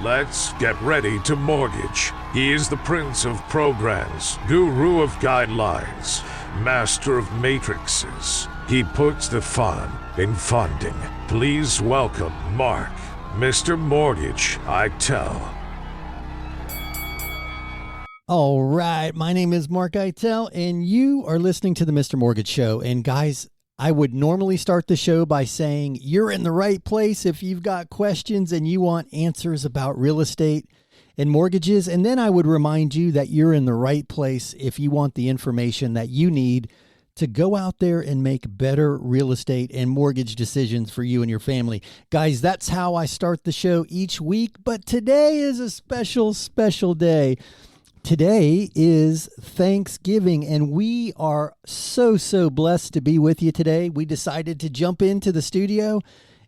Let's get ready to mortgage. He is the prince of programs, guru of guidelines, master of matrices. He puts the fun in funding. Please welcome Mark, Mr. Mark-eitel. All right, my name is Mark-eitel, and you are listening to the Mr. Mortgage Show. And guys, I would normally start the show by saying you're in the right place if you've got questions and you want answers about real estate and mortgages. And then I would remind you that you're in the right place if you want the information that you need to go out there and make better real estate and mortgage decisions for you and your family. Guys, that's how I start the show each week. But today is a special, special day. Today is Thanksgiving, and we are so blessed to be with you today. We decided to jump into the studio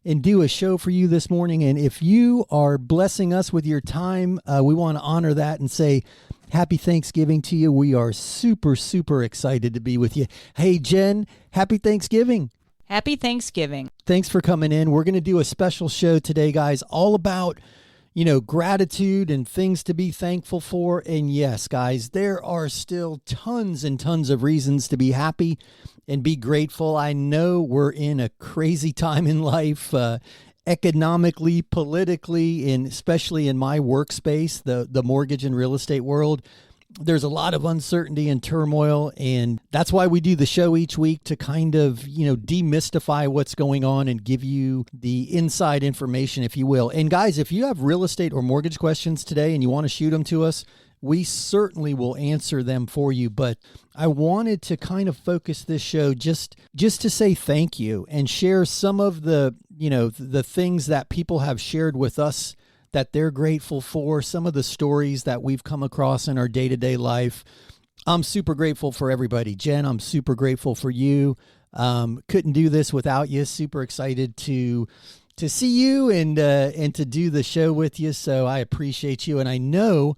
and do a show for you this morning. And if you are blessing us with your time, we want to honor that and say happy Thanksgiving to you. We are super excited to be with you. Hey, Jen, happy Thanksgiving. Happy Thanksgiving. Thanks for coming in. We're going to do a special show today, guys, all about gratitude and things to be thankful for. And yes, guys, there are still tons and tons of reasons to be happy and be grateful. I know we're in a crazy time in life, economically, politically, and especially in my workspace, the mortgage and real estate world. There's a lot of uncertainty and turmoil, and that's why we do the show each week to kind of, demystify what's going on and give you the inside information, if you will. And guys, if you have real estate or mortgage questions today and you want to shoot them to us, we certainly will answer them for you. But I wanted to kind of focus this show just to say thank you and share some of the things that people have shared with us that they're grateful for, some of the stories that we've come across in our day-to-day life. I'm super grateful for everybody. Jen, I'm super grateful for you. Couldn't do this without you. Super excited to see you and to do the show with you. So I appreciate you. And I know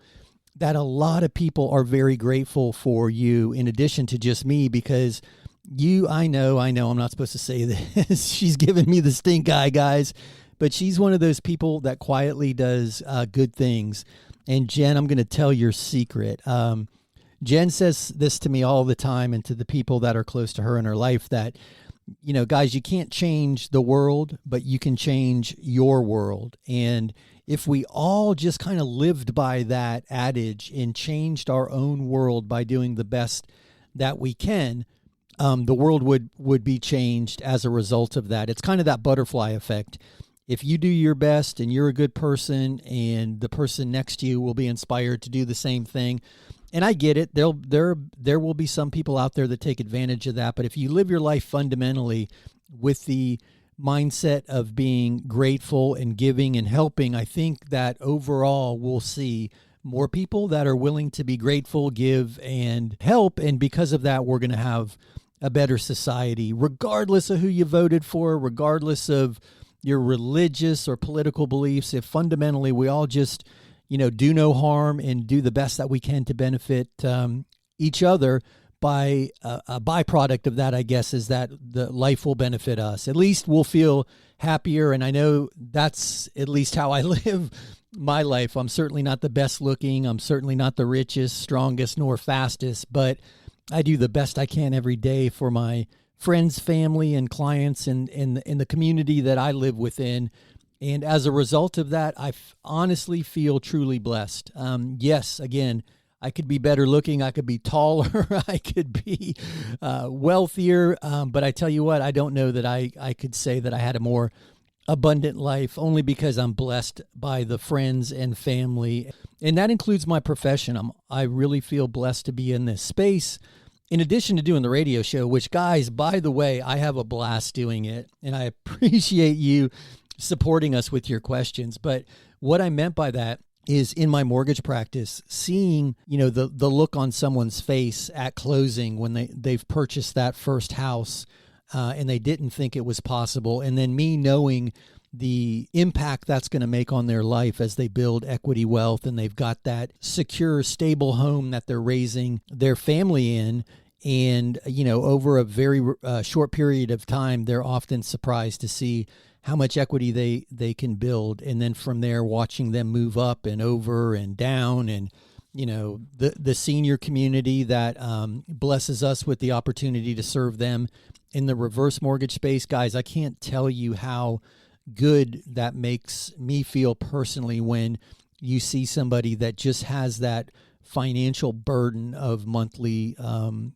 that a lot of people are very grateful for you in addition to just me, because I know I'm not supposed to say this. She's giving me the stink eye, guys. But she's one of those people that quietly does good things. And Jen, I'm going to tell your secret. Jen says this to me all the time and to the people that are close to her in her life that, guys, you can't change the world, but you can change your world. And if we all just kind of lived by that adage and changed our own world by doing the best that we can, the world would be changed as a result of that. It's kind of that butterfly effect. If you do your best and you're a good person, and the person next to you will be inspired to do the same thing. And I get it. There will be some people out there that take advantage of that. But if you live your life fundamentally with the mindset of being grateful and giving and helping, I think that overall we'll see more people that are willing to be grateful, give, and help. And because of that, we're going to have a better society, regardless of who you voted for, regardless of your religious or political beliefs. If fundamentally we all just, do no harm and do the best that we can to benefit each other, by a byproduct of that, I guess, is that the life will benefit us. At least we'll feel happier. And I know that's at least how I live my life. I'm certainly not the best looking. I'm certainly not the richest, strongest, nor fastest, but I do the best I can every day for my friends, family, and clients in the community that I live within. And as a result of that, I honestly feel truly blessed. Yes, again, I could be better looking. I could be taller. I could be wealthier. But I tell you what, I don't know that I could say that I had a more abundant life, only because I'm blessed by the friends and family. And that includes my profession. I really feel blessed to be in this space. In addition to doing the radio show, which, guys, by the way, I have a blast doing it, and I appreciate you supporting us with your questions. But what I meant by that is, in my mortgage practice, seeing, the look on someone's face at closing when they've purchased that first house and they didn't think it was possible. And then me knowing the impact that's going to make on their life as they build equity wealth and they've got that secure, stable home that they're raising their family in. And, over a very short period of time, they're often surprised to see how much equity they can build. And then from there, watching them move up and over and down, and, the senior community that blesses us with the opportunity to serve them in the reverse mortgage space. Guys, I can't tell you how good that makes me feel personally when you see somebody that just has that financial burden of monthly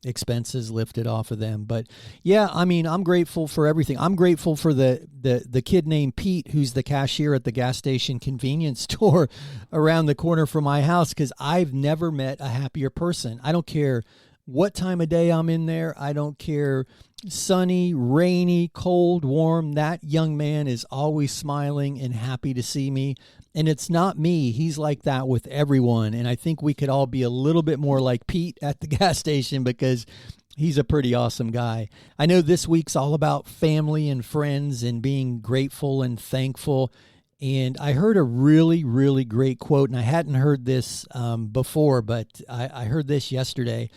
expenses lifted off of them. But yeah, I mean, I'm grateful for everything. I'm grateful for the kid named Pete, who's the cashier at the gas station convenience store around the corner from my house, because I've never met a happier person. I don't care what time of day I'm in there. I don't care sunny, rainy, cold, warm. That young man is always smiling and happy to see me. And it's not me. He's like that with everyone. And I think we could all be a little bit more like Pete at the gas station, because he's a pretty awesome guy. I know this week's all about family and friends and being grateful and thankful. And I heard a really, really great quote, and I hadn't heard this before, but I heard this yesterday.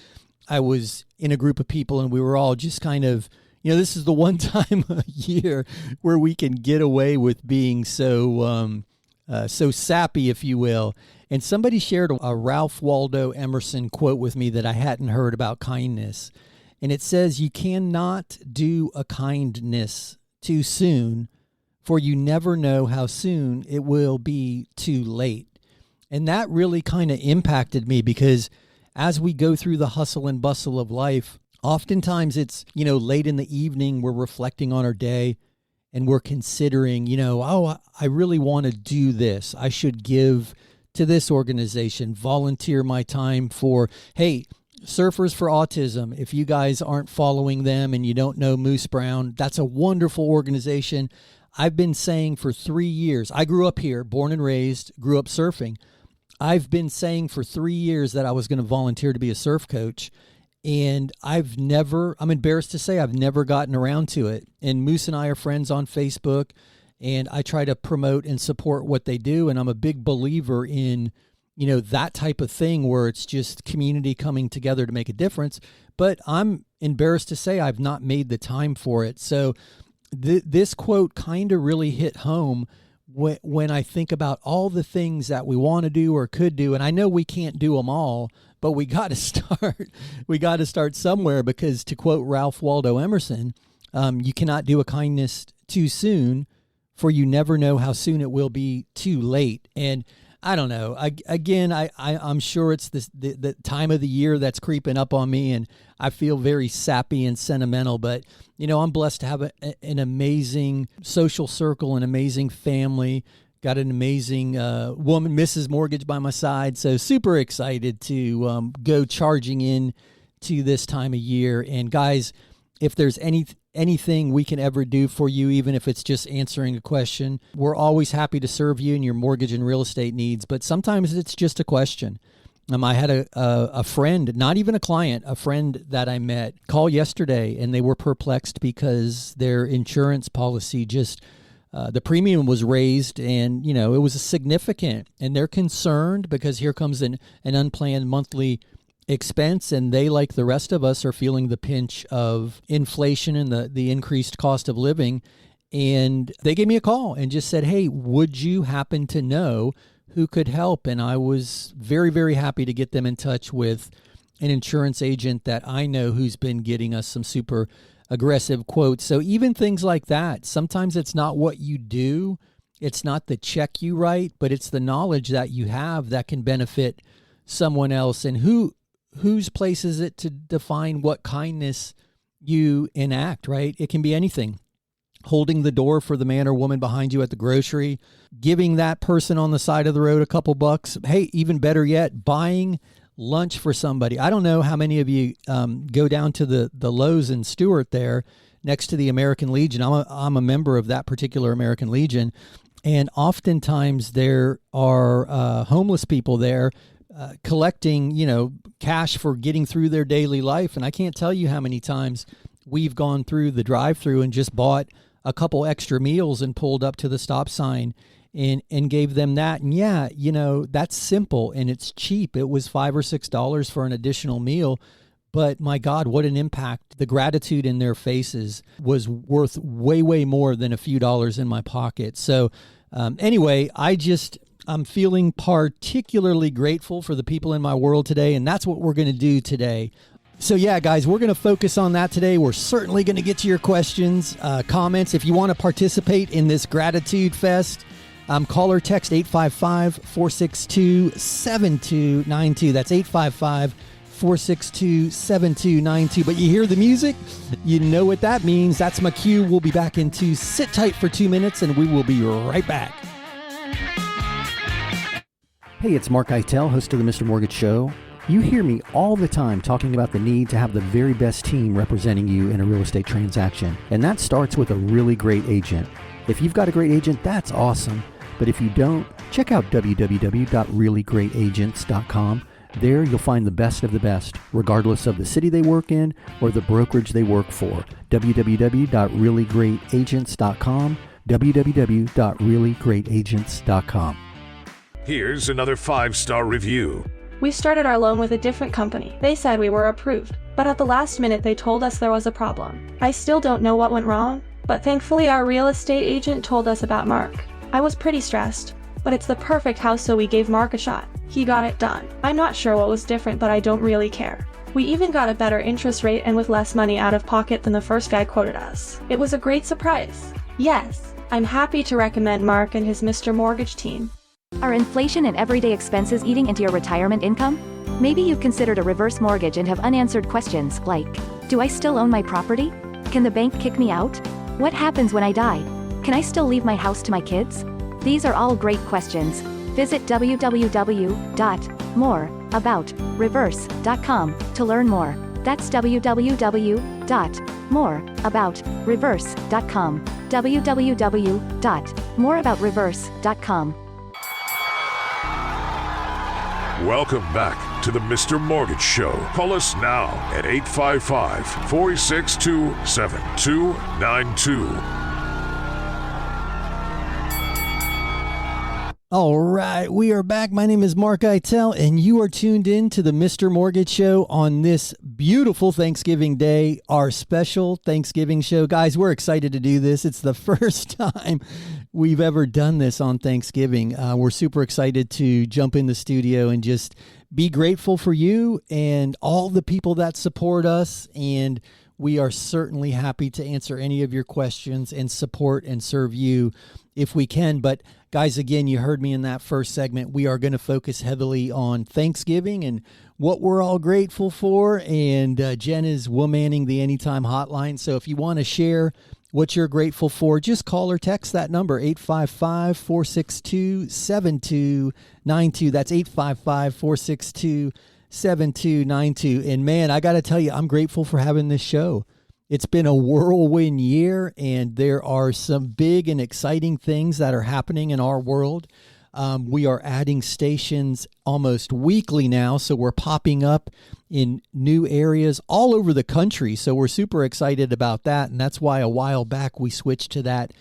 I was in a group of people, and we were all just kind of, this is the one time a year where we can get away with being so sappy, if you will. And somebody shared a Ralph Waldo Emerson quote with me that I hadn't heard about kindness. And it says, "You cannot do a kindness too soon, for you never know how soon it will be too late." And that really kind of impacted me, because as we go through the hustle and bustle of life, oftentimes it's, late in the evening, we're reflecting on our day, and we're considering, I really want to do this. I should give to this organization, volunteer my time for, hey, Surfers for Autism. If you guys aren't following them and you don't know Moose Brown, that's a wonderful organization. I've been saying for 3 years, I grew up here, born and raised, grew up surfing. I've been saying for 3 years that I was going to volunteer to be a surf coach. And I'm embarrassed to say I've never gotten around to it. And Moose and I are friends on Facebook, and I try to promote and support what they do. And I'm a big believer in, that type of thing where it's just community coming together to make a difference. But I'm embarrassed to say I've not made the time for it. So this quote kind of really hit home when I think about all the things that we want to do or could do. And I know we can't do them all, but we got to start. We got to start somewhere, because to quote Ralph Waldo Emerson, you cannot do a kindness too soon, for you never know how soon it will be too late. And I don't know. I'm sure it's the time of the year that's creeping up on me, and I feel very sappy and sentimental. But, I'm blessed to have an amazing social circle, an amazing family. Got an amazing woman, Mrs. Mortgage, by my side. So super excited to go charging in to this time of year. And guys, if there's anything we can ever do for you, even if it's just answering a question, we're always happy to serve you in your mortgage and real estate needs. But sometimes it's just a question. I had a friend, not even a client, a friend that I met call yesterday, and they were perplexed because their insurance policy just the premium was raised, and, it was significant, and they're concerned because here comes an unplanned monthly expense, and they, like the rest of us, are feeling the pinch of inflation and the increased cost of living. And they gave me a call and just said, "Hey, would you happen to know who could help?" And I was very, very happy to get them in touch with an insurance agent that I know who's been getting us some super aggressive quotes. So even things like that, sometimes it's not what you do, it's not the check you write, but it's the knowledge that you have that can benefit someone else. And whose place is it to define what kindness you enact, right? It can be anything. Holding the door for the man or woman behind you at the grocery, giving that person on the side of the road a couple bucks. Hey, even better yet, buying lunch for somebody. I don't know how many of you go down to the Lowe's in Stewart there next to the American Legion. I'm a member of that particular American Legion, and oftentimes there are homeless people there collecting, cash for getting through their daily life. And I can't tell you how many times we've gone through the drive-through and just bought a couple extra meals and pulled up to the stop sign and gave them that. And yeah, that's simple and it's cheap. It was $5 or $6 for an additional meal, but my God, what an impact. The gratitude in their faces was worth way, way more than a few dollars in my pocket. So anyway, I'm feeling particularly grateful for the people in my world today, and that's what we're going to do today. So yeah, guys, we're going to focus on that today. We're certainly going to get to your questions, comments. If you want to participate in this gratitude fest, call or text 855-462-7292. That's 855-462-7292. But you hear the music, you know what that means. That's my cue. We'll be back into Sit Tight for 2 minutes, and we will be right back. Hey, it's mark-eitel, host of the Mr. Mortgage Show. You hear me all the time talking about the need to have the very best team representing you in a real estate transaction. And that starts with a really great agent. If you've got a great agent, that's awesome. But if you don't, check out www.reallyGreatAgents.com. There you'll find the best of the best, regardless of the city they work in or the brokerage they work for. www.reallyGreatAgents.com. www.reallyGreatAgents.com. Here's another 5-star review. We started our loan with a different company. They said we were approved, but at the last minute they told us there was a problem. I still don't know what went wrong, but thankfully our real estate agent told us about Mark. I was pretty stressed, but it's the perfect house, so we gave Mark a shot. He got it done. I'm not sure what was different, but I don't really care. We even got a better interest rate and with less money out of pocket than the first guy quoted us. It was a great surprise. Yes, I'm happy to recommend Mark and his Mr. Mortgage team. Are inflation and everyday expenses eating into your retirement income? Maybe you've considered a reverse mortgage and have unanswered questions like, do I still own my property? Can the bank kick me out? What happens when I die? Can I still leave my house to my kids? These are all great questions. Visit www.moreaboutreverse.com to learn more. That's www.moreaboutreverse.com. www.moreaboutreverse.com. Welcome back to the Mr. Mortgage Show. Call us now at 855-462-7292. All right, we are back. My name is mark-eitel, and you are tuned in to the Mr. Mortgage Show on this beautiful Thanksgiving Day, our special Thanksgiving show. Guys, we're excited to do this. It's the first time we've ever done this on Thanksgiving. We're super excited to jump in the studio and just be grateful for you and all the people that support us, and we are certainly happy to answer any of your questions and support and serve you if we can. But guys, again, you heard me in that first segment. We are going to focus heavily on Thanksgiving and what we're all grateful for. And Jen is womanning the Anytime hotline. So if you want to share what you're grateful for, just call or text that number, 855-462-7292. That's 855-462-7292. And man, I got to tell you, I'm grateful for having this show. It's been a whirlwind year, and there are some big and exciting things that are happening in our world. We are adding stations almost weekly now, so we're popping up in new areas all over the country. So we're super excited about that, and that's why a while back we switched to that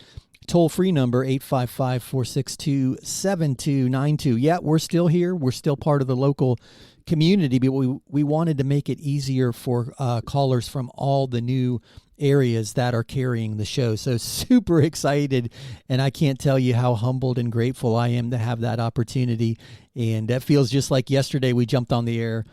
toll-free number, 855-462-7292. Yeah, we're still here. We're still part of the local community, but we wanted to make it easier for callers from all the new areas that are carrying the show. So super excited, and I can't tell you how humbled and grateful I am to have that opportunity. And that feels just like yesterday we jumped on the air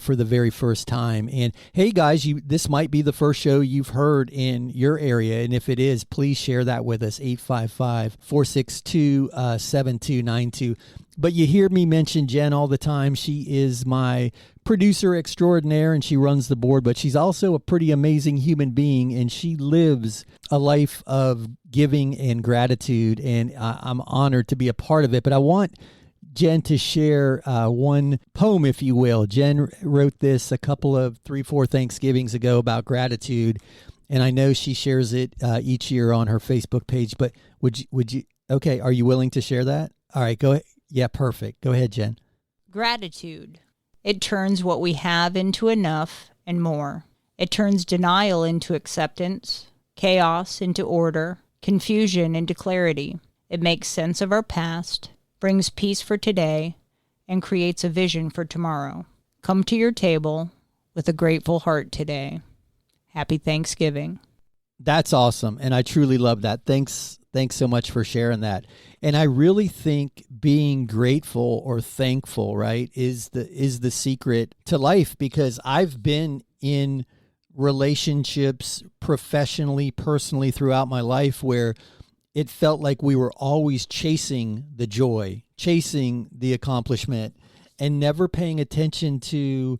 for the very first time. And hey guys, this might be the first show you've heard in your area, and if it is, please share that with us, 855-462-7292. But you hear me mention Jen all the time. She is my producer extraordinaire, and she runs the board, but she's also a pretty amazing human being, and she lives a life of giving and gratitude, and I'm honored to be a part of it. But I want Jen to share one poem, if you will. Jen wrote this a couple of 3-4 Thanksgivings ago about gratitude, and I know she shares it each year on her Facebook page, but would you, okay, are you willing to share that? All right, go ahead. Yeah, perfect. Go ahead, Jen. Gratitude. It turns what we have into enough and more. It turns denial into acceptance, chaos into order, confusion into clarity. It makes sense of our past, brings peace for today, and creates a vision for tomorrow. Come to your table with a grateful heart today. Happy Thanksgiving. That's awesome. And I truly love that. Thanks so much for sharing that. And I really think being grateful or thankful, right, is the secret to life, because I've been in relationships professionally, personally throughout my life where it felt like we were always chasing the joy, chasing the accomplishment, and never paying attention to,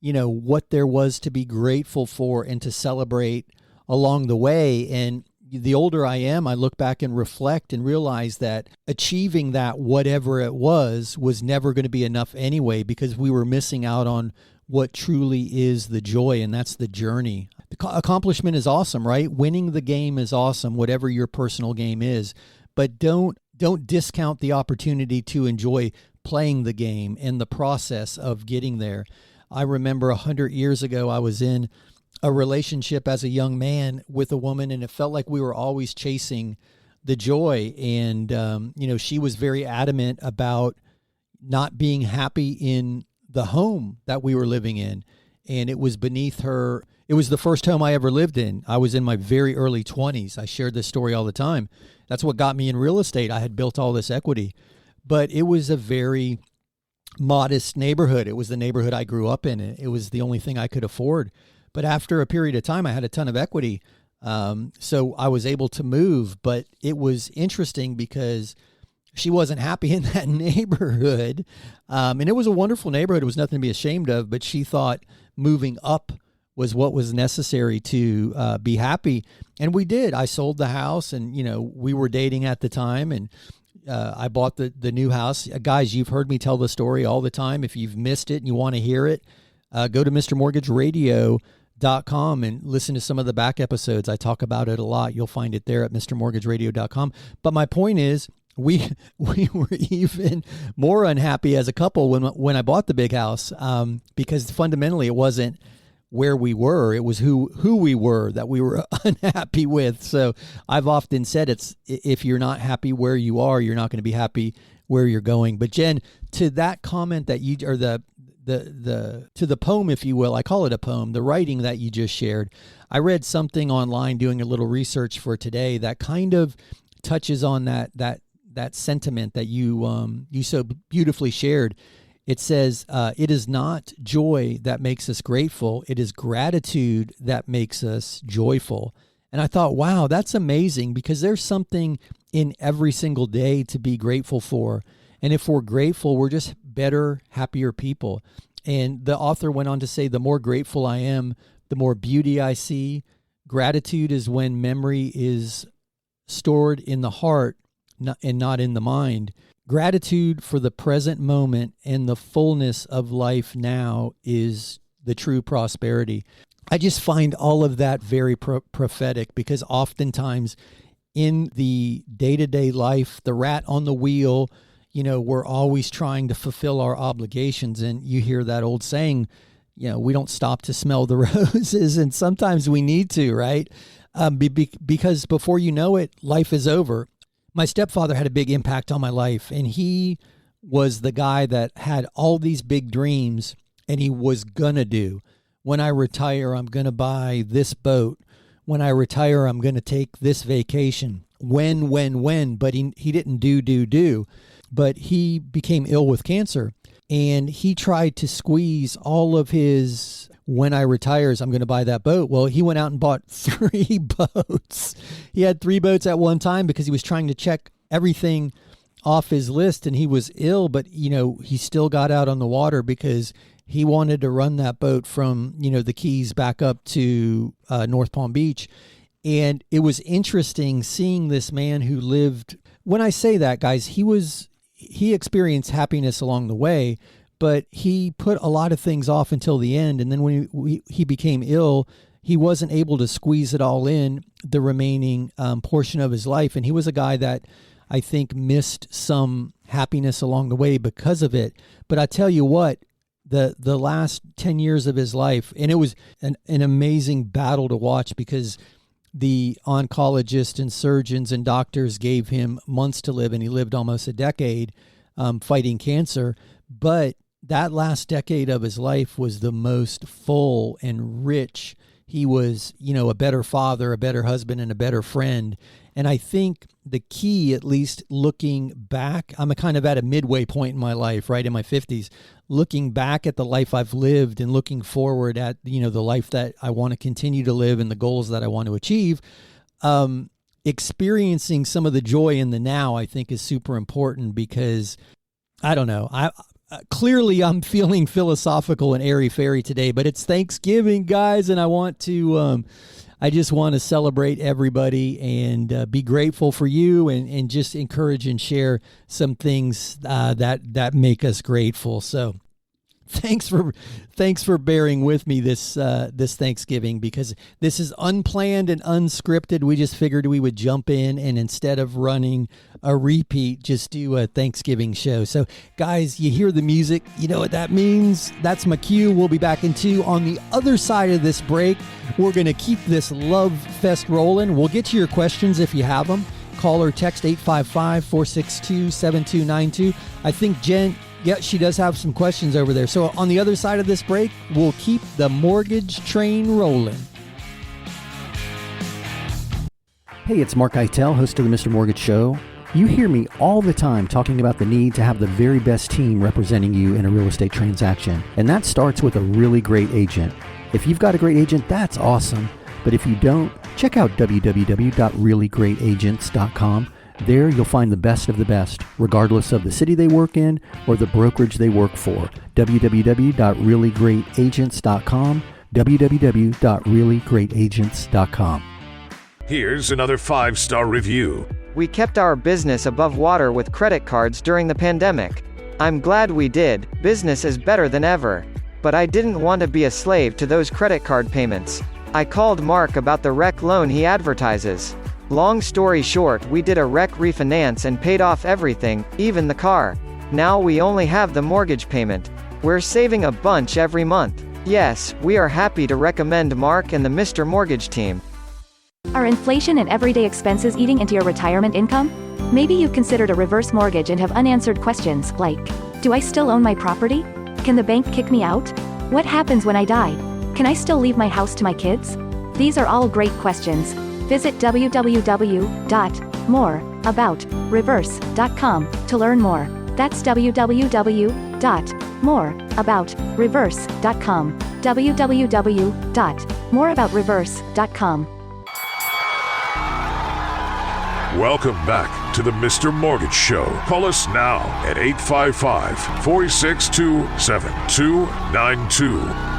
what there was to be grateful for and to celebrate along the way. And the older I am, I look back and reflect and realize that achieving that, whatever it was never going to be enough anyway, because we were missing out on what truly is the joy, and that's the journey. The accomplishment is awesome, right? Winning the game is awesome, whatever your personal game is, but don't discount the opportunity to enjoy playing the game and the process of getting there. I remember 100 years ago, I was in a relationship as a young man with a woman, and it felt like we were always chasing the joy. And, she was very adamant about not being happy in the home that we were living in. And it was beneath her. It was the first home I ever lived in. I was in my very early 20s. I shared this story all the time. That's what got me in real estate. I had built all this equity, but it was a very modest neighborhood. It was the neighborhood I grew up in. It was the only thing I could afford. But after a period of time, I had a ton of equity. So I was able to move, but it was interesting because she wasn't happy in that neighborhood. And it was a wonderful neighborhood. It was nothing to be ashamed of, but she thought moving up was what was necessary to be happy. And we did. I sold the house, and, we were dating at the time, and I bought the new house. Guys, you've heard me tell the story all the time. If you've missed it and you want to hear it, go to MrMortgageRadio.com and listen to some of the back episodes. I talk about it a lot. You'll find it there at MrMortgageRadio.com. But my point is, we were even more unhappy as a couple when I bought the big house, because fundamentally it wasn't where we were. It was who we were that we were unhappy with. So I've often said if you're not happy where you are, you're not going to be happy where you're going. But Jen, to that comment that you, or to the poem, if you will, I call it a poem, the writing that you just shared, I read something online doing a little research for today that kind of touches on that sentiment that you so beautifully shared. It says, it is not joy that makes us grateful. It is gratitude that makes us joyful. And I thought, wow, that's amazing, because there's something in every single day to be grateful for. And if we're grateful, we're just better, happier people. And the author went on to say, the more grateful I am, the more beauty I see. Gratitude is when memory is stored in the heart and not in the mind. Gratitude for the present moment and the fullness of life now is the true prosperity. I just find all of that very prophetic, because oftentimes in the day-to-day life, the rat on the wheel, we're always trying to fulfill our obligations. And you hear that old saying, we don't stop to smell the roses. And sometimes we need to, right? Because before you know it, life is over. My stepfather had a big impact on my life, and he was the guy that had all these big dreams, and he was going to do. When I retire, I'm going to buy this boat. When I retire, I'm going to take this vacation. When, but he didn't do. But he became ill with cancer, and he tried to squeeze all of his, when I retires, I'm going to buy that boat. Well, he went out and bought 3 boats. He had 3 boats at one time because he was trying to check everything off his list, and he was ill, but, he still got out on the water because he wanted to run that boat from, the Keys back up to North Palm Beach. And it was interesting seeing this man who lived, when I say that, guys, he experienced happiness along the way, but he put a lot of things off until the end. And then when he became ill, he wasn't able to squeeze it all in the remaining portion of his life. And he was a guy that I think missed some happiness along the way because of it. But I tell you what, the last 10 years of his life, and it was an amazing battle to watch, because the oncologists and surgeons and doctors gave him months to live, and he lived almost a decade fighting cancer. But that last decade of his life was the most full and rich. He was, a better father, a better husband, and a better friend. And I think the key, at least looking back, I'm kind of at a midway point in my life, right in my 50s, looking back at the life I've lived and looking forward at, the life that I want to continue to live and the goals that I want to achieve. Experiencing some of the joy in the now, I think, is super important because, I don't know, clearly I'm feeling philosophical and airy-fairy today, but it's Thanksgiving, guys, and I just want to celebrate everybody and be grateful for you and just encourage and share some things that make us grateful. So thanks for bearing with me this Thanksgiving, because this is unplanned and unscripted. We just figured we would jump in and instead of running a repeat, just do a Thanksgiving show. So guys, you hear the music, you know what that means. That's my cue. We'll be back in 2 on the other side of this break. We're going to keep this love fest rolling. We'll get to your questions if you have them. Call or text 855-462-7292. I think Jen, yeah, she does have some questions over there. So on the other side of this break, we'll keep the mortgage train rolling. Hey, it's mark-eitel, host of the Mr. Mortgage Show. You hear me all the time talking about the need to have the very best team representing you in a real estate transaction. And that starts with a really great agent. If you've got a great agent, that's awesome. But if you don't, check out www.reallyGreatAgents.com. There you'll find the best of the best, regardless of the city they work in or the brokerage they work for. www.reallyGreatAgents.com. www.reallyGreatAgents.com. Here's another 5-star review. We kept our business above water with credit cards during the pandemic. I'm glad we did. Business is better than ever. But I didn't want to be a slave to those credit card payments. I called Mark about the REC loan he advertises. Long story short, we did a REC refinance and paid off everything, even the car. Now we only have the mortgage payment. We're saving a bunch every month. Yes, we are happy to recommend Mark and the Mr. Mortgage team. Are inflation and everyday expenses eating into your retirement income? Maybe you've considered a reverse mortgage and have unanswered questions like, do I still own my property? Can the bank kick me out? What happens when I die? Can I still leave my house to my kids? These are all great questions. Visit www.moreaboutreverse.com to learn more. That's www.moreaboutreverse.com. www.moreaboutreverse.com. Welcome back to the Mr. Mortgage Show. Call us now at 855-462-7292.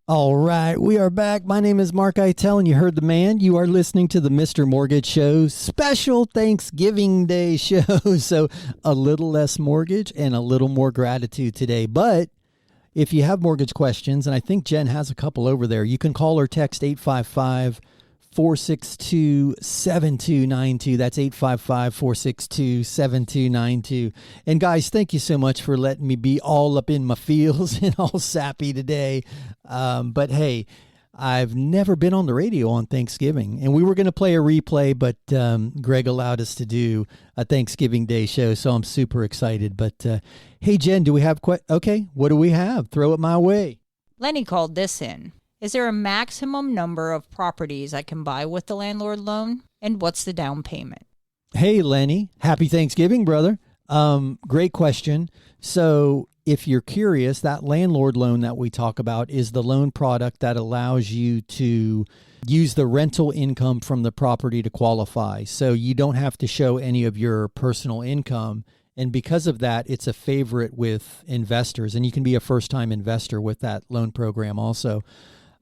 All right, we are back. My name is mark-eitel, and you heard the man. You are listening to the Mr. Mortgage Show special Thanksgiving Day show. So a little less mortgage and a little more gratitude today. But if you have mortgage questions, and I think Jen has a couple over there, you can call or text 855-462-7292. That's 855-462-7292. And guys, thank you so much for letting me be all up in my feels and all sappy today. But hey, I've never been on the radio on Thanksgiving, and we were going to play a replay, but Greg allowed us to do a Thanksgiving Day show, so I'm super excited. But hey, Jen, do we have okay, what do we have? Throw it my way. Lenny called this in. Is there a maximum number of properties I can buy with the landlord loan? And what's the down payment? Hey, Lenny. Happy Thanksgiving, brother. Great question. So if you're curious, that landlord loan that we talk about is the loan product that allows you to use the rental income from the property to qualify. So you don't have to show any of your personal income. And because of that, it's a favorite with investors. And you can be a first-time investor with that loan program also.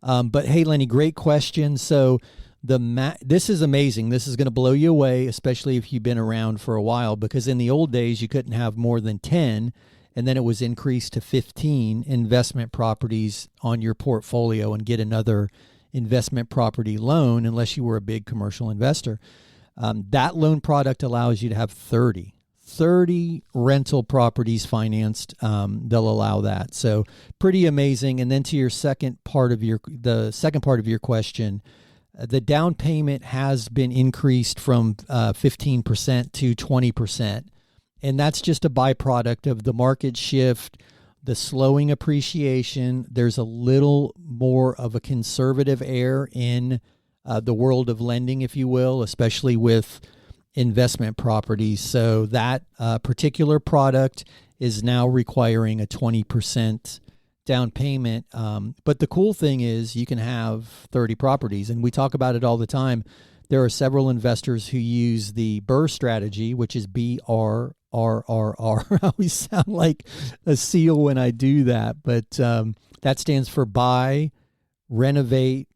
But hey, Lenny, great question. So this is amazing. This is going to blow you away, especially if you've been around for a while, because in the old days, you couldn't have more than 10, and then it was increased to 15 investment properties on your portfolio and get another investment property loan unless you were a big commercial investor. That loan product allows you to have 30 rental properties financed. They'll allow that. So pretty amazing. And then to your second part of your question, the down payment has been increased from 15% to 20%. And that's just a byproduct of the market shift, the slowing appreciation. There's a little more of a conservative air in the world of lending, if you will, especially with investment properties. So that particular product is now requiring a 20% down payment. But the cool thing is you can have 30 properties, and we talk about it all the time. There are several investors who use the BRRRR strategy, which is BRRRR. I always sound like a seal when I do that, but that stands for buy, renovate,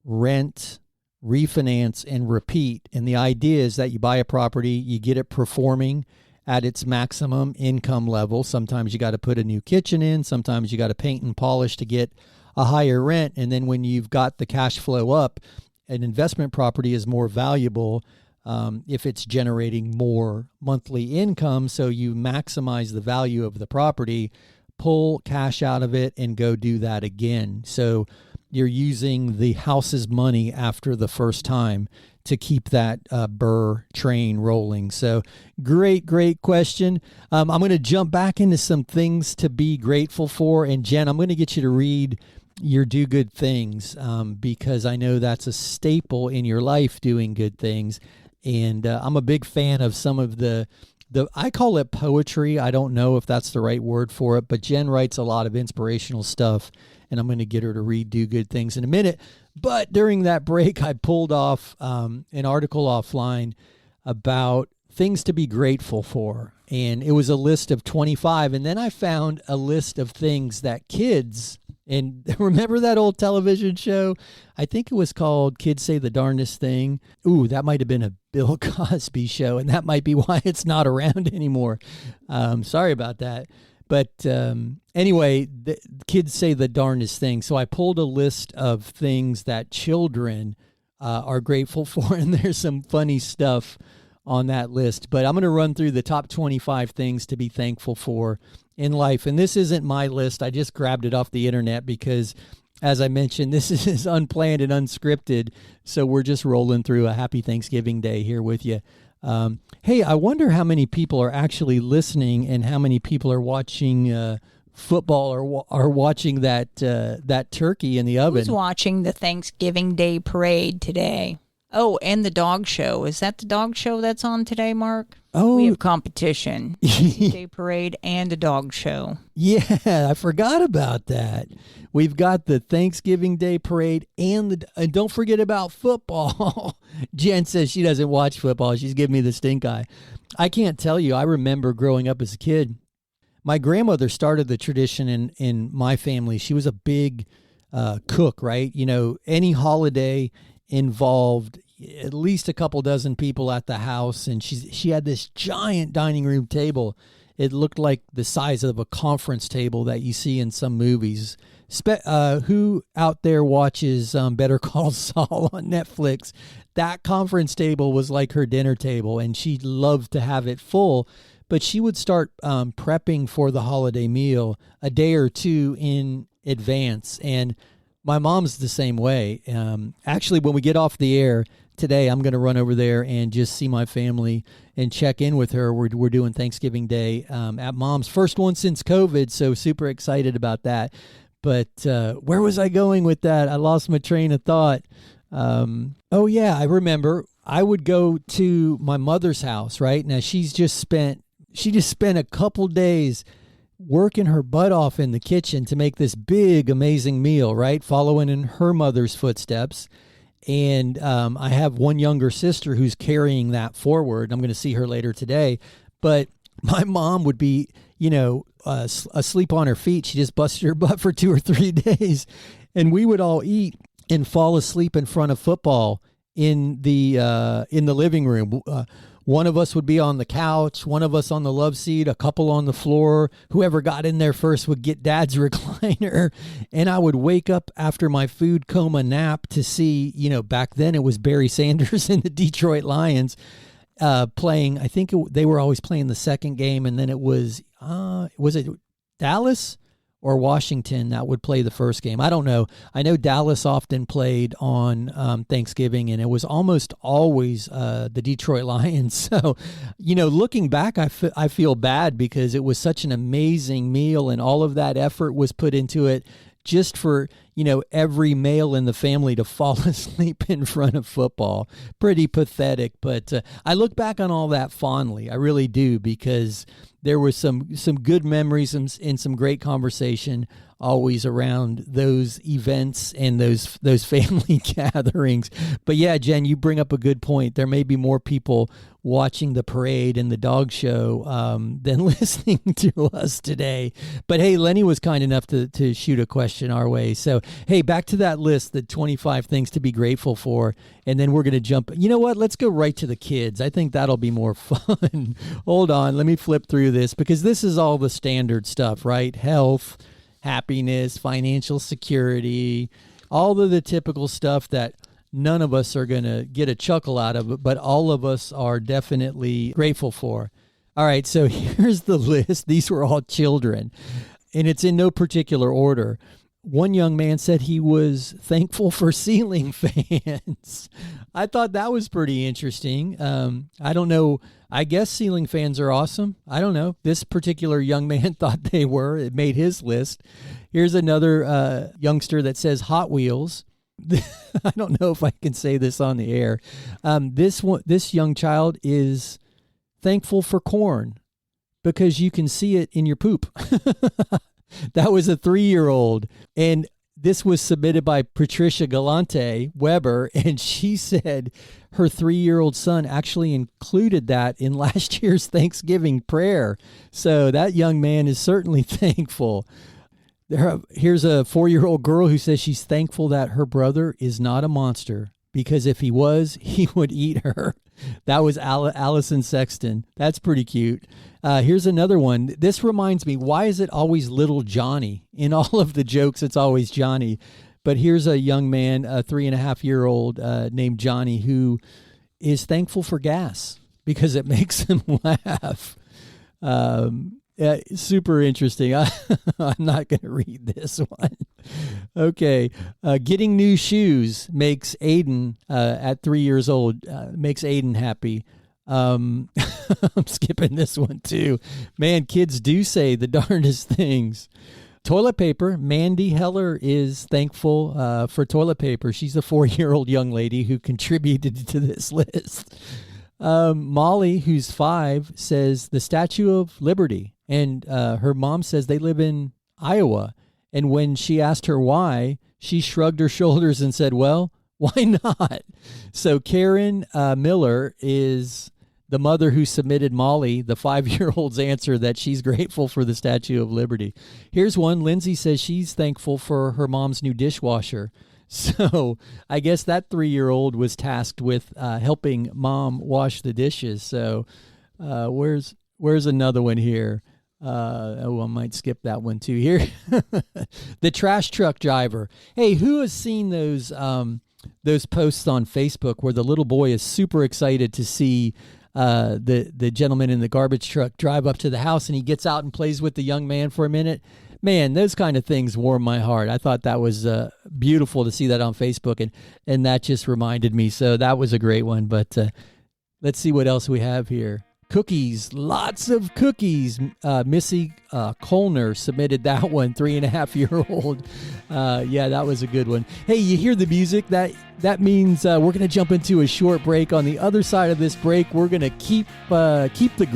rent, refinance, and repeat. And the idea is that you buy a property, you get it performing at its maximum income level. Sometimes you got to put a new kitchen in. Sometimes you got to paint and polish to get a higher rent. And then when you've got the cash flow up, an investment property is more valuable if it's generating more monthly income. So you maximize the value of the property, pull cash out of it, and go do that again. So you're using the house's money after the first time to keep that BRRRR train rolling. So great question. I'm going to jump back into some things to be grateful for. And Jen, I'm going to get you to read your do good things because I know that's a staple in your life, doing good things. And I'm a big fan of some of the I call it poetry. I don't know if that's the right word for it, but Jen writes a lot of inspirational stuff, and I'm going to get her to read do good things in a minute. But during that break, I pulled off an article offline about things to be grateful for. And it was a list of 25. And then I found a list of things that kids, and remember that old television show? I think it was called Kids Say the Darndest Thing. Ooh, that might have been a Bill Cosby show, and that might be why it's not around anymore. Sorry about that. But anyway, the kids say the darndest thing. So I pulled a list of things that children are grateful for, and there's some funny stuff on that list. But I'm going to run through the top 25 things to be thankful for in life. And this isn't my list. I just grabbed it off the internet because, as I mentioned, this is unplanned and unscripted. So we're just rolling through a happy Thanksgiving Day here with you. Hey, I wonder how many people are actually listening and how many people are watching football or are watching that turkey in the oven. Who's watching the Thanksgiving Day parade today? Oh, and the dog show. Is that the dog show that's on today, Mark? Oh, we have competition. Day parade and a dog show. Yeah, I forgot about that. We've got the Thanksgiving Day parade and don't forget about football. Jen says she doesn't watch football. She's giving me the stink eye. I can't tell you. I remember growing up as a kid. My grandmother started the tradition in my family. She was a big cook, right? You know, any holiday involved at least a couple dozen people at the house, and she had this giant dining room table. It looked like the size of a conference table that you see in some movies. Who out there watches Better Call Saul on Netflix? That conference table was like her dinner table, and she loved to have it full. But she would start prepping for the holiday meal a day or two in advance, and my mom's the same way. Actually, when we get off the air today, I'm going to run over there and just see my family and check in with her. We're doing Thanksgiving Day at Mom's. First one since COVID, so super excited about that. But where was I going with that? I lost my train of thought. Oh, yeah, I remember. I would go to my mother's house, right? Now, she just spent a couple days working her butt off in the kitchen to make this big, amazing meal, right? Following in her mother's footsteps. And I have one younger sister who's carrying that forward. I'm going to see her later today. But my mom would be, asleep on her feet. She just busted her butt for 2 or 3 days. And we would all eat and fall asleep in front of football in the living room. One of us would be on the couch, one of us on the love seat, a couple on the floor. Whoever got in there first would get Dad's recliner. And I would wake up after my food coma nap to see, back then it was Barry Sanders and the Detroit Lions playing. I think they were always playing the second game. And then it was it Dallas or Washington that would play the first game. I don't know. I know Dallas often played on Thanksgiving, and it was almost always the Detroit Lions. So, looking back, I feel bad because it was such an amazing meal, and all of that effort was put into it just for, every male in the family to fall asleep in front of football. Pretty pathetic, but I look back on all that fondly. I really do, because there was some good memories and some great conversation always around those events and those family gatherings. But yeah, Jen, you bring up a good point. There may be more people watching the parade and the dog show than listening to us today. But hey, Lenny was kind enough to shoot a question our way. So hey, back to that list, the 25 things to be grateful for. And then we're going to jump. You know what? Let's go right to the kids. I think that'll be more fun. Hold on. Let me flip through this, because this is all the standard stuff, right? Health, happiness, financial security, all of the typical stuff that none of us are going to get a chuckle out of, but all of us are definitely grateful for. All right, so here's the list. These were all children, and it's in no particular order. One young man said he was thankful for ceiling fans. I thought that was pretty interesting. I don't know. I guess ceiling fans are awesome. I don't know. This particular young man thought they were. It made his list. Here's another youngster that says Hot Wheels. I don't know if I can say this on the air. This young child is thankful for corn because you can see it in your poop. That was a 3-year-old. And this was submitted by Patricia Galante Weber, and she said her 3-year-old son actually included that in last year's Thanksgiving prayer. So that young man is certainly thankful. Here's a 4-year-old girl who says she's thankful that her brother is not a monster, because if he was, he would eat her. That was Allison Sexton. That's pretty cute. Here's another one. This reminds me, why is it always little Johnny? In all of the jokes, it's always Johnny. But here's a young man, a 3.5-year-old named Johnny, who is thankful for gas because it makes him laugh. Super interesting. I'm not going to read this one. Okay. Getting new shoes makes Aiden, at 3 years old, makes Aiden happy. I'm skipping this one too. Man, kids do say the darndest things. Toilet paper. Mandy Heller is thankful for toilet paper. She's a 4-year-old young lady who contributed to this list. Molly, who's 5, says the Statue of Liberty. And her mom says they live in Iowa. And when she asked her why, she shrugged her shoulders and said, well, why not? So Karen Miller is the mother who submitted Molly, the 5-year-old's answer that she's grateful for the Statue of Liberty. Here's one. Lindsay says she's thankful for her mom's new dishwasher. So I guess that 3-year-old was tasked with helping mom wash the dishes. So where's another one here? I might skip that one too. Here, the trash truck driver. Hey, who has seen those posts on Facebook where the little boy is super excited to see the gentleman in the garbage truck drive up to the house, and he gets out and plays with the young man for a minute? Man, those kind of things warm my heart. I thought that was beautiful to see that on Facebook, and that just reminded me. So that was a great one. But let's see what else we have here. Cookies, lots of cookies. Missy Kolner submitted that one, 3.5-year-old. Yeah, that was a good one. Hey, you hear the music? That means we're going to jump into a short break. On the other side of this break, we're going to keep the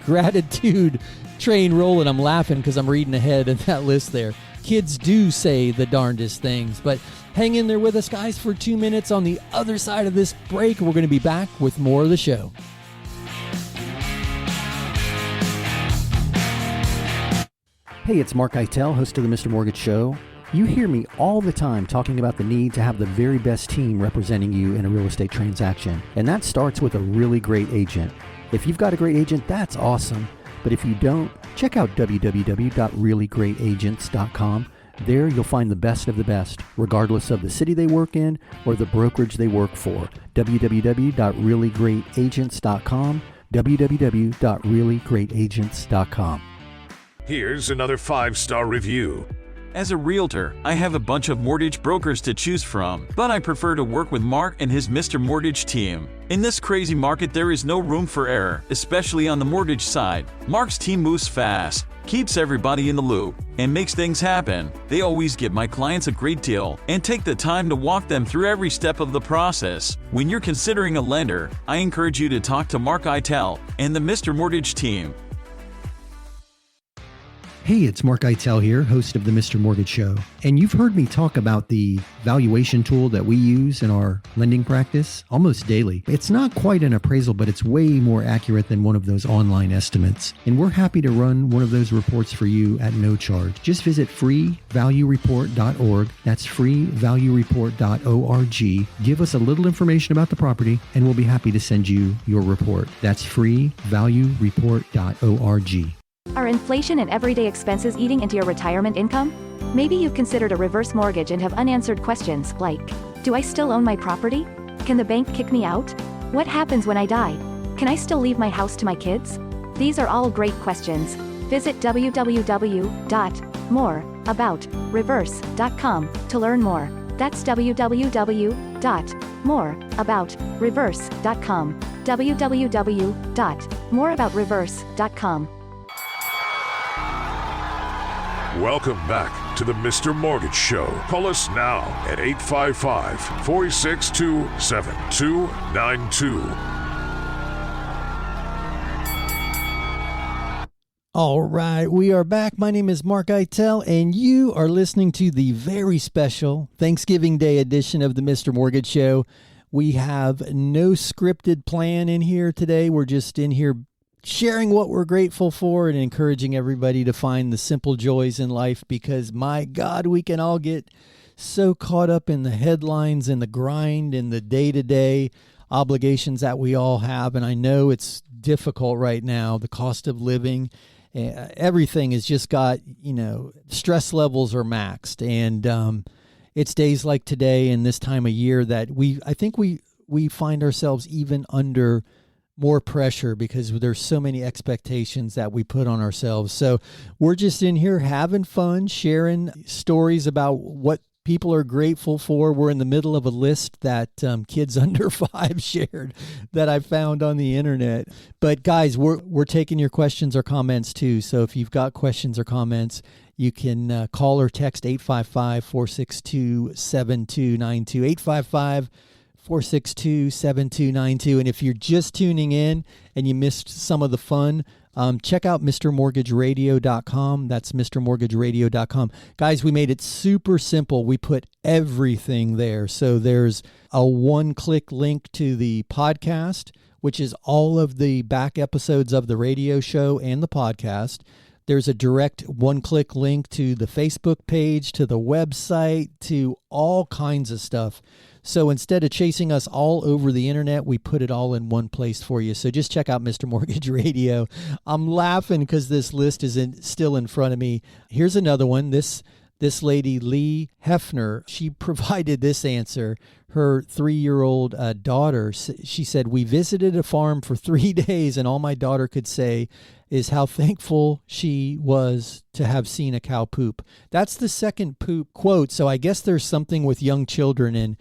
gratitude train rolling. I'm laughing because I'm reading ahead in that list there. Kids do say the darndest things, but hang in there with us, guys, for 2 minutes. On the other side of this break, we're going to be back with more of the show. Hey, it's mark-eitel, host of the Mr. Mortgage Show. You hear me all the time talking about the need to have the very best team representing you in a real estate transaction, and that starts with a really great agent. If you've got a great agent, that's awesome, but if you don't, check out www.reallyGreatAgents.com. There you'll find the best of the best, regardless of the city they work in or the brokerage they work for. www.reallyGreatAgents.com, www.reallyGreatAgents.com. Here's another 5-star review. As a realtor, I have a bunch of mortgage brokers to choose from, but I prefer to work with Mark and his Mr. Mortgage team. In this crazy market, there is no room for error, especially on the mortgage side. Mark's team moves fast, keeps everybody in the loop, and makes things happen. They always give my clients a great deal and take the time to walk them through every step of the process. When you're considering a lender, I encourage you to talk to mark-eitel and the Mr. Mortgage team. Hey, it's mark-eitel here, host of the Mr. Mortgage Show. And you've heard me talk about the valuation tool that we use in our lending practice almost daily. It's not quite an appraisal, but it's way more accurate than one of those online estimates. And we're happy to run one of those reports for you at no charge. Just visit freevaluereport.org. That's freevaluereport.org. Give us a little information about the property, and we'll be happy to send you your report. That's freevaluereport.org. Are inflation and everyday expenses eating into your retirement income? Maybe you've considered a reverse mortgage and have unanswered questions like, do I still own my property? Can the bank kick me out? What happens when I die? Can I still leave my house to my kids? These are all great questions. Visit www.moreaboutreverse.com to learn more. That's www.moreaboutreverse.com. www.moreaboutreverse.com. Welcome back to the Mr. Mortgage Show. Call us now at 855-462-7292. All right, we are back. My name is mark-eitel, and you are listening to the very special Thanksgiving Day edition of the Mr. Mortgage Show. We have no scripted plan in here today. We're just in here sharing what we're grateful for and encouraging everybody to find the simple joys in life, because my God, we can all get so caught up in the headlines and the grind and the day-to-day obligations that we all have. And I know it's difficult right now. The cost of living, everything has just got, stress levels are maxed. And it's days like today and this time of year that I think we find ourselves even under more pressure because there's so many expectations that we put on ourselves. So we're just in here having fun, sharing stories about what people are grateful for. We're in the middle of a list that kids under 5 shared that I found on the internet. But guys, we're taking your questions or comments too. So if you've got questions or comments, you can call or text 855-462-7292, 855-462-7292. And if you're just tuning in and you missed some of the fun, check out MrMortgageRadio.com. That's MrMortgageRadio.com. Guys, we made it super simple. We put everything there. So there's a one-click link to the podcast, which is all of the back episodes of the radio show and the podcast. There's a direct one-click link to the Facebook page, to the website, to all kinds of stuff. So instead of chasing us all over the internet, we put it all in one place for you. So just check out Mr. Mortgage Radio. I'm laughing because this list is still in front of me. Here's another one. This lady, Lee Hefner, she provided this answer. Her 3-year-old daughter, she said, we visited a farm for 3 days, and all my daughter could say is how thankful she was to have seen a cow poop. That's the second poop quote. So I guess there's something with young children and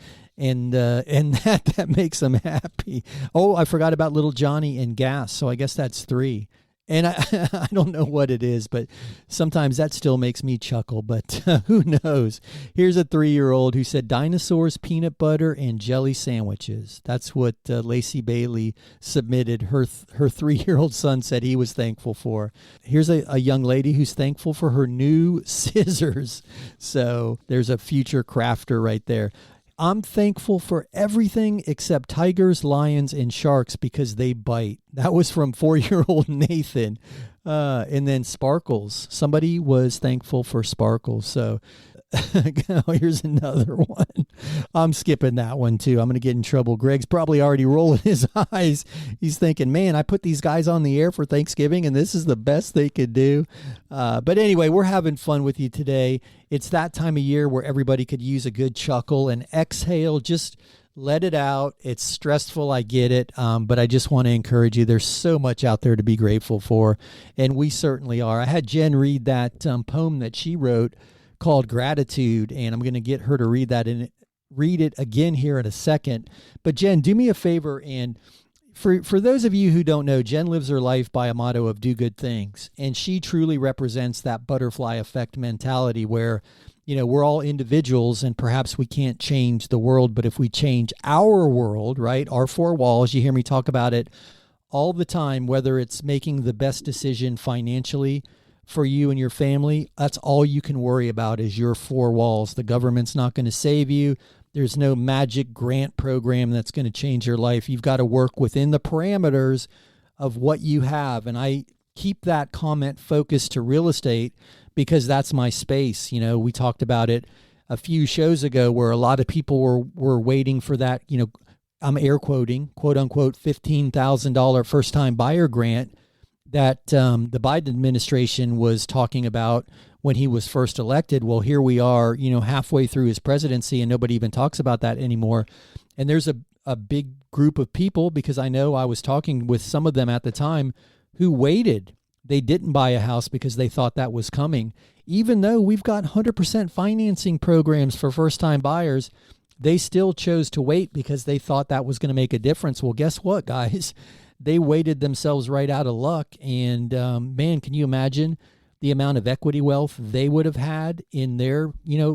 that makes them happy. Oh, I forgot about little Johnny and gas. So I guess that's 3. And I don't know what it is, but sometimes that still makes me chuckle, but who knows? Here's a 3-year-old who said dinosaurs, peanut butter, and jelly sandwiches. That's what Lacey Bailey submitted. Her 3-year-old son said he was thankful for. Here's a young lady who's thankful for her new scissors. So there's a future crafter right there. I'm thankful for everything except tigers, lions, and sharks because they bite. That was from 4-year-old Nathan. And then Sparkles. Somebody was thankful for Sparkles. So here's another one. I'm skipping that one too. I'm going to get in trouble. Greg's probably already rolling his eyes. He's thinking, man, I put these guys on the air for Thanksgiving and this is the best they could do. But anyway, we're having fun with you today. It's that time of year where everybody could use a good chuckle and exhale. Just let it out. It's stressful. I get it. But I just want to encourage you. There's so much out there to be grateful for. And we certainly are. I had Jen read that poem that she wrote called Gratitude, and I'm going to get her to read that and read it again here in a second. But Jen, do me a favor, and for those of you who don't know, Jen lives her life by a motto of do good things. And she truly represents that butterfly effect mentality where, we're all individuals and perhaps we can't change the world, but if we change our world, right, our four walls, you hear me talk about it all the time, whether it's making the best decision financially for you and your family, that's all you can worry about is your four walls. The government's not going to save you. There's no magic grant program that's going to change your life. You've got to work within the parameters of what you have. And I keep that comment focused to real estate because that's my space. We talked about it a few shows ago where a lot of people were waiting for that, I'm air quoting, quote unquote, $15,000 first time buyer grant that the Biden administration was talking about when he was first elected. Well, here we are, halfway through his presidency and nobody even talks about that anymore. And there's a big group of people, because I know I was talking with some of them at the time, who waited. They didn't buy a house because they thought that was coming. Even though we've got 100% financing programs for first-time buyers, they still chose to wait because they thought that was going to make a difference. Well, guess what, guys? They waited themselves right out of luck. And man, can you imagine the amount of equity wealth they would have had in their,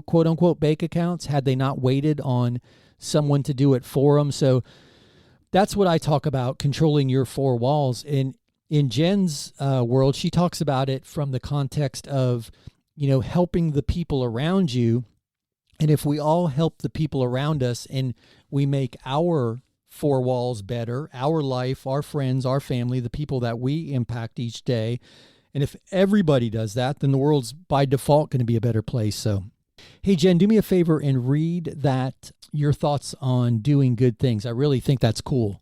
quote unquote, bank accounts had they not waited on someone to do it for them? So that's what I talk about, controlling your four walls. And in Jen's world, she talks about it from the context of, helping the people around you. And if we all help the people around us and we make our four walls better, our life, our friends, our family, the people that we impact each day, and if everybody does that, then the world's by default going to be a better place. So, hey, Jen, do me a favor and read that, your thoughts on doing good things. I really think that's cool.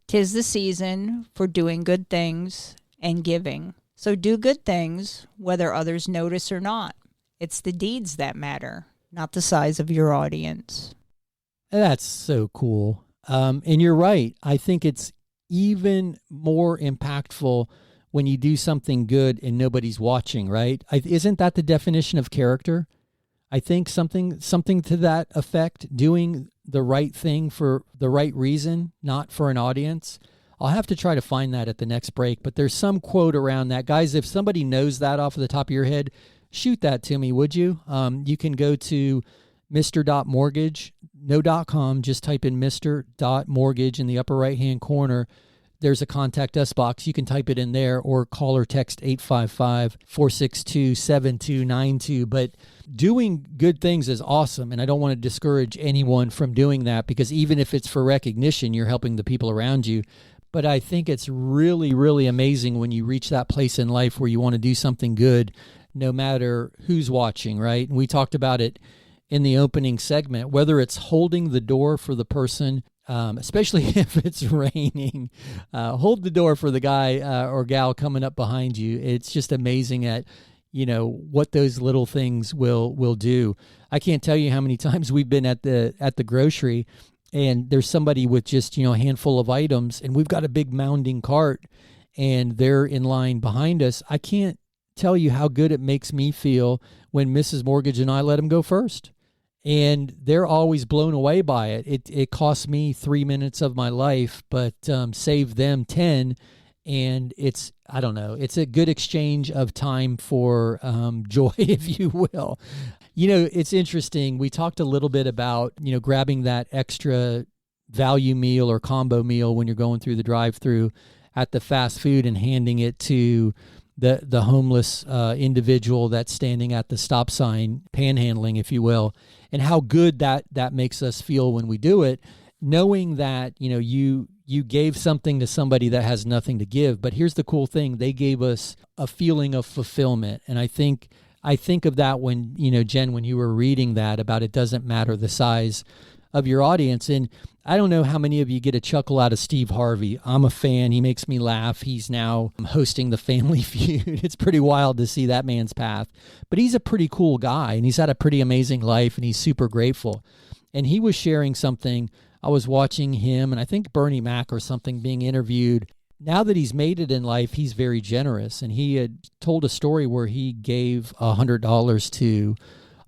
'Tis the season for doing good things and giving. So do good things, whether others notice or not. It's the deeds that matter, not the size of your audience. That's so cool. And you're right. I think it's even more impactful when you do something good and nobody's watching, right? Isn't that the definition of character? I think something to that effect, doing the right thing for the right reason, not for an audience. I'll have to try to find that at the next break, but there's some quote around that. Guys, if somebody knows that off the top of your head, shoot that to me, would you? You can go to mr.mortgage, no.com, just type in mr.mortgage in the upper right-hand corner. There's a contact us box. You can type it in there or call or text 855-462-7292. But doing good things is awesome, and I don't want to discourage anyone from doing that because even if it's for recognition, you're helping the people around you. But I think it's really, really amazing when you reach that place in life where you want to do something good no matter who's watching, right? And we talked about it in the opening segment, whether it's holding the door for the person, especially if it's raining, hold the door for the guy or gal coming up behind you. It's just amazing at, what those little things will do. I can't tell you how many times we've been at the grocery and there's somebody with just, a handful of items and we've got a big mounding cart and they're in line behind us. I can't tell you how good it makes me feel when Mrs. Mortgage and I let them go first. And they're always blown away by it. It costs me 3 minutes of my life, but save them 10. And it's a good exchange of time for joy, if you will. It's interesting. We talked a little bit about, grabbing that extra value meal or combo meal when you're going through the drive-through at the fast food and handing it to the homeless individual that's standing at the stop sign, panhandling, if you will, and how good that makes us feel when we do it, knowing that, you gave something to somebody that has nothing to give. But here's the cool thing. They gave us a feeling of fulfillment. And I think of that when, Jen, when you were reading that about it doesn't matter the size of your audience. And I don't know how many of you get a chuckle out of Steve Harvey. I'm a fan. He makes me laugh. He's now hosting the Family Feud. It's pretty wild to see that man's path. But he's a pretty cool guy, and he's had a pretty amazing life, and he's super grateful. And he was sharing something I was watching him and I think Bernie Mac or something being interviewed. Now that he's made it in life, he's very generous. And he had told a story where he gave $100 to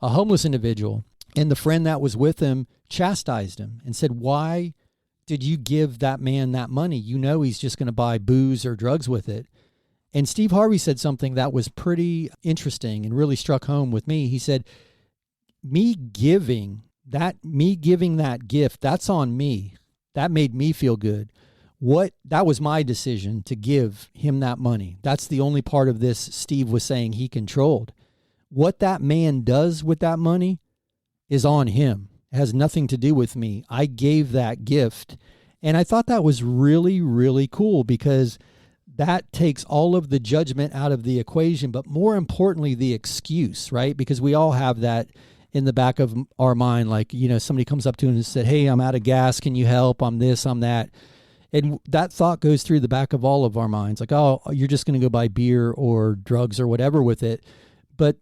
a homeless individual. And the friend that was with him chastised him and said, why did you give that man that money? You know he's just going to buy booze or drugs with it. And Steve Harvey said something that was pretty interesting and really struck home with me. He said, me giving that gift, that's on me. That made me feel good. That was my decision to give him that money. That's the only part of this Steve was saying he controlled. What that man does with that money is on him. It has nothing to do with me. I gave that gift. And I thought that was really, really cool because that takes all of the judgment out of the equation, but more importantly, the excuse, right? Because we all have that in the back of our mind. Like, somebody comes up to us and said, hey, I'm out of gas. Can you help? I'm this, I'm that. And that thought goes through the back of all of our minds. Like, oh, you're just going to go buy beer or drugs or whatever with it. But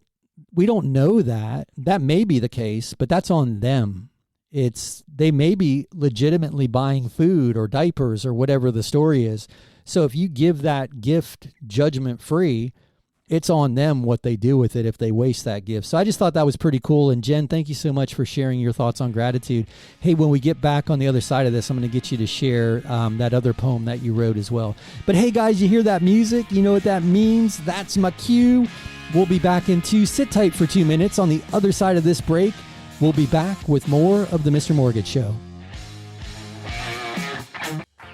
we don't know that. That may be the case, but that's on them. They may be legitimately buying food or diapers or whatever the story is. So if you give that gift judgment free, it's on them what they do with it if they waste that gift. So I just thought that was pretty cool. And Jen, thank you so much for sharing your thoughts on gratitude. Hey, when we get back on the other side of this, I'm going to get you to share that other poem that you wrote as well. But hey, guys, you hear that music? You know what that means? That's my cue. We'll be back in two. Sit tight for 2 minutes. On the other side of this break, we'll be back with more of the Mr. Mortgage Show.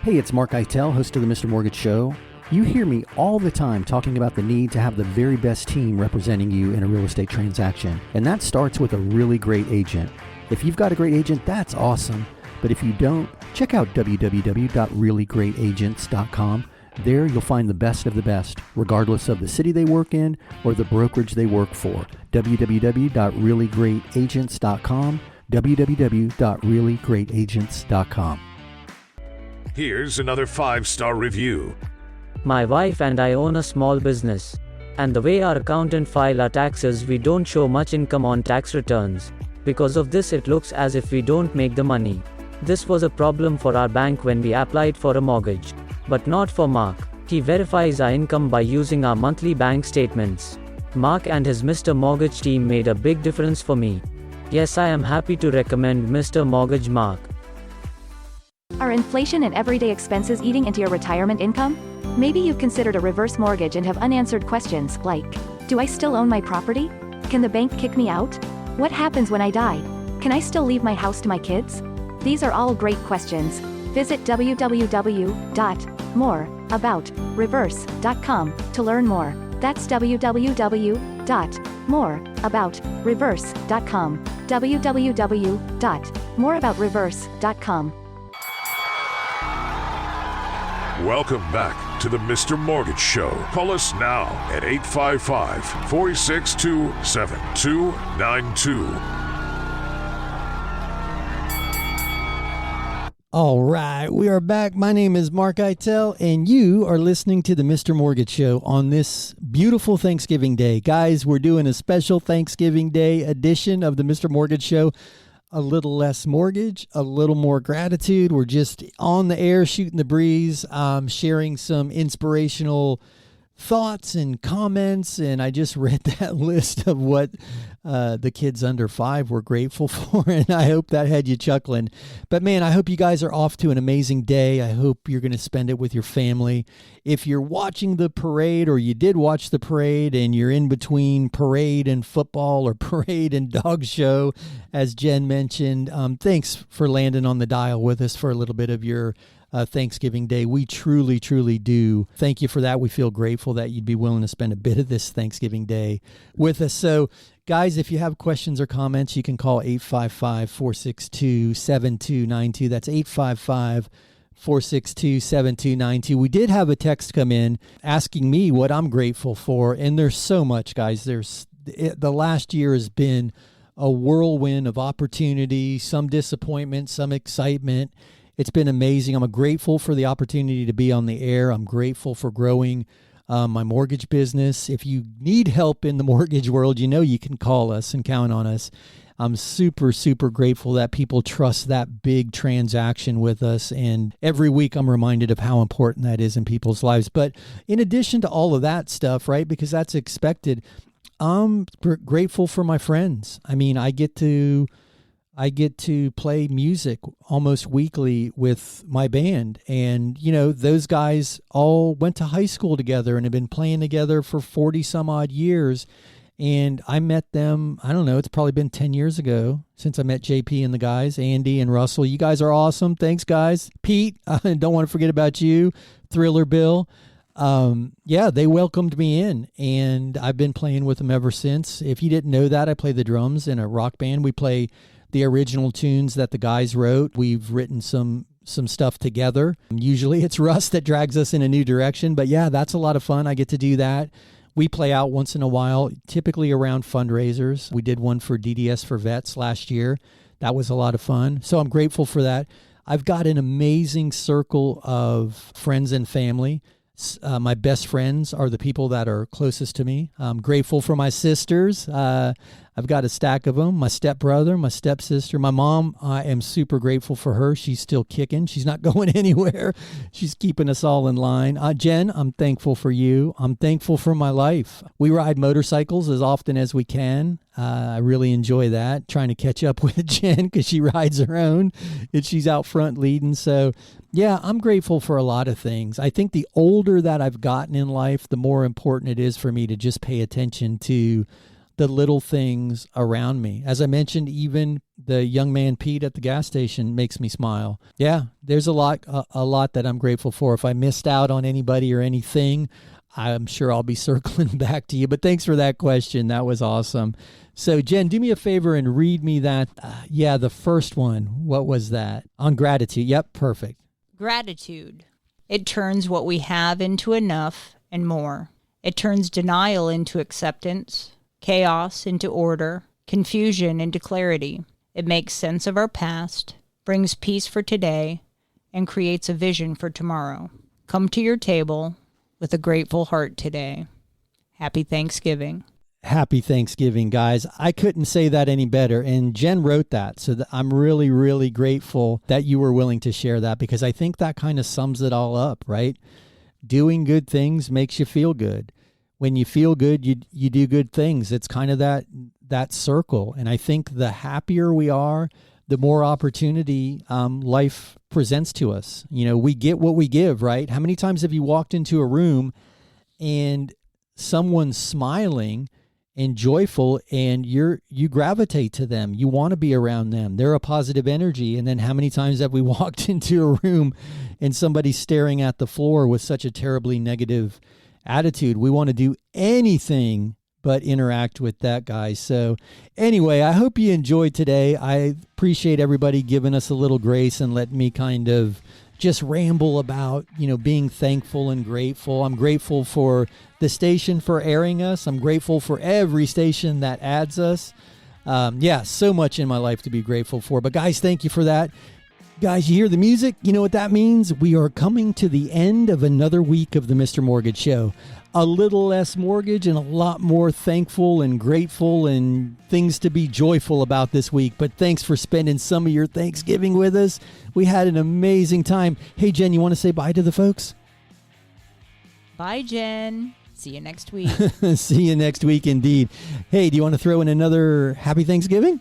Hey, it's Mark Eitel, host of the Mr. Mortgage Show. You hear me all the time talking about the need to have the very best team representing you in a real estate transaction. And that starts with a really great agent. If you've got a great agent, that's awesome. But if you don't, check out www.reallyGreatAgents.com. There you'll find the best of the best, regardless of the city they work in or the brokerage they work for. www.reallyGreatAgents.com. www.reallyGreatAgents.com. Here's another 5-star review. My wife and I own a small business. And the way our accountant file our taxes, we don't show much income on tax returns. Because of this, it looks as if we don't make the money. This was a problem for our bank when we applied for a mortgage. But not for Mark. He verifies our income by using our monthly bank statements. Mark and his Mr. Mortgage team made a big difference for me. Yes, I am happy to recommend Mr. Mortgage Mark. Are inflation and everyday expenses eating into your retirement income? Maybe you've considered a reverse mortgage and have unanswered questions like, do I still own my property? Can the bank kick me out? What happens when I die? Can I still leave my house to my kids? These are all great questions. Visit www.moreaboutreverse.com to learn more. That's www.moreaboutreverse.com. www.moreaboutreverse.com. Welcome back to the Mr. Mortgage Show. Call us now at 855-462-7292. All right, we are back. My name is Mark Eitel, and you are listening to the Mr. Mortgage Show on this beautiful Thanksgiving Day. Guys, we're doing a special Thanksgiving Day edition of the Mr. Mortgage Show. A little less mortgage, a little more gratitude. We're just on the air, shooting the breeze, sharing some inspirational thoughts and comments. And I just read that list of what the kids under 5 were grateful for, and I hope that had you chuckling. But man, I hope you guys are off to an amazing day. I hope you're going to spend it with your family. If you're watching the parade, or you did watch the parade, and you're in between parade and football or parade and dog show, as Jen mentioned, thanks for landing on the dial with us for a little bit of your Thanksgiving Day. We truly, truly do thank you for that. We feel grateful that you'd be willing to spend a bit of this Thanksgiving Day with us. So, guys, if you have questions or comments, you can call 855-462-7292. That's 855-462-7292. We did have a text come in asking me what I'm grateful for, and there's so much, guys. The last year has been a whirlwind of opportunity, some disappointment, some excitement. It's been amazing. I'm grateful for the opportunity to be on the air. I'm grateful for growing my mortgage business. If you need help in the mortgage world, you know you can call us and count on us. I'm super, super grateful that people trust that big transaction with us. And every week I'm reminded of how important that is in people's lives. But in addition to all of that stuff, right, because that's expected, I'm grateful for my friends. I mean, I get to play music almost weekly with my band. And, those guys all went to high school together and have been playing together for 40 some odd years. And I met them, I don't know, it's probably been 10 years ago since I met JP and the guys, Andy and Russell. You guys are awesome. Thanks, guys. Pete, I don't want to forget about you. Thriller Bill. They welcomed me in, and I've been playing with them ever since. If you didn't know that, I play the drums in a rock band. We play the original tunes that the guys wrote. We've written some stuff together. Usually it's Russ that drags us in a new direction, but yeah, that's a lot of fun. I get to do that. We play out once in a while, typically around fundraisers. We did one for DDS for Vets last year. That was a lot of fun. So I'm grateful for that. I've got an amazing circle of friends and family. My best friends are the people that are closest to me. I'm grateful for my sisters. I've got a stack of them. My stepbrother, my stepsister, my mom. I am super grateful for her. She's still kicking. She's not going anywhere. She's keeping us all in line. Jen, I'm thankful for you. I'm thankful for my life. We ride motorcycles as often as we can. I really enjoy that, trying to catch up with Jen because she rides her own and she's out front leading. So yeah, I'm grateful for a lot of things. I think the older that I've gotten in life, the more important it is for me to just pay attention to the little things around me. As I mentioned, even the young man Pete at the gas station makes me smile. Yeah, there's a lot that I'm grateful for. If I missed out on anybody or anything, I'm sure I'll be circling back to you. But thanks for that question. That was awesome. So Jen, do me a favor and read me that. The first one. What was that? On gratitude. Yep, perfect. Gratitude. It turns what we have into enough and more. It turns denial into acceptance, chaos into order, confusion into clarity. It makes sense of our past, brings peace for today, and creates a vision for tomorrow. Come to your table with a grateful heart today. Happy Thanksgiving. Happy Thanksgiving, guys. I couldn't say that any better. And Jen wrote that. So I'm really, really grateful that you were willing to share that, because I think that kind of sums it all up, right? Doing good things makes you feel good. When you feel good, you do good things. It's kind of that circle. And I think the happier we are, the more opportunity life presents to us. We get what we give, right? How many times have you walked into a room and someone's smiling and joyful and you gravitate to them? You want to be around them. They're a positive energy. And then how many times have we walked into a room and somebody's staring at the floor with such a terribly negative attitude? We want to do anything but interact with that guy. So anyway, I hope you enjoyed today. I appreciate everybody giving us a little grace and letting me kind of just ramble about, being thankful and grateful. I'm grateful for the station for airing us. I'm grateful for every station that adds us. So much in my life to be grateful for. But guys, thank you for that. Guys, you hear the music? You know what that means? We are coming to the end of another week of the Mr. Mortgage Show. A little less mortgage and a lot more thankful and grateful and things to be joyful about this week. But thanks for spending some of your Thanksgiving with us. We had an amazing time. Hey, Jen, you want to say bye to the folks? Bye, Jen. See you next week. See you next week, indeed. Hey, do you want to throw in another Happy Thanksgiving?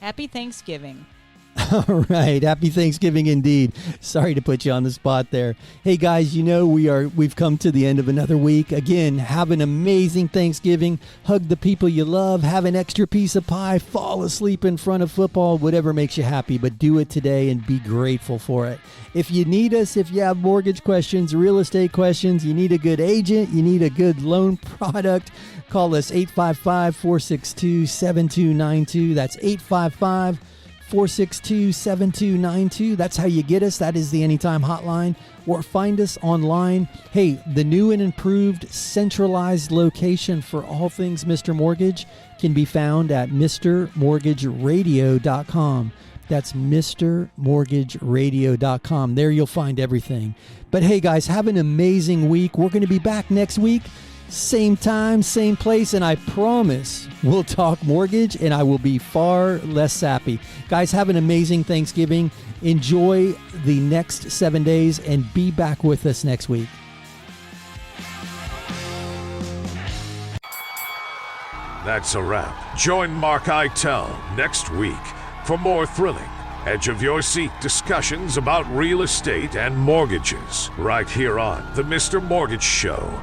Happy Thanksgiving. All right. Happy Thanksgiving indeed. Sorry to put you on the spot there. Hey guys, we've come to the end of another week. Again, have an amazing Thanksgiving. Hug the people you love. Have an extra piece of pie. Fall asleep in front of football. Whatever makes you happy, but do it today and be grateful for it. If you need us, if you have mortgage questions, real estate questions, you need a good agent, you need a good loan product, call us 855-462-7292. That's 855-462-7292. That's how you get us. That is the Anytime Hotline. Or find us online. Hey, the new and improved centralized location for all things Mr. Mortgage can be found at MrMortgageRadio.com. That's MrMortgageRadio.com. There you'll find everything. But hey, guys, have an amazing week. We're going to be back next week. same time, same place, and I promise we'll talk mortgage and I will be far less sappy. Guys, have an amazing Thanksgiving. Enjoy the next 7 days and be back with us next week. That's a wrap. Join mark-eitel next week for more thrilling, edge-of-your-seat discussions about real estate and mortgages right here on The Mr. Mortgage Show.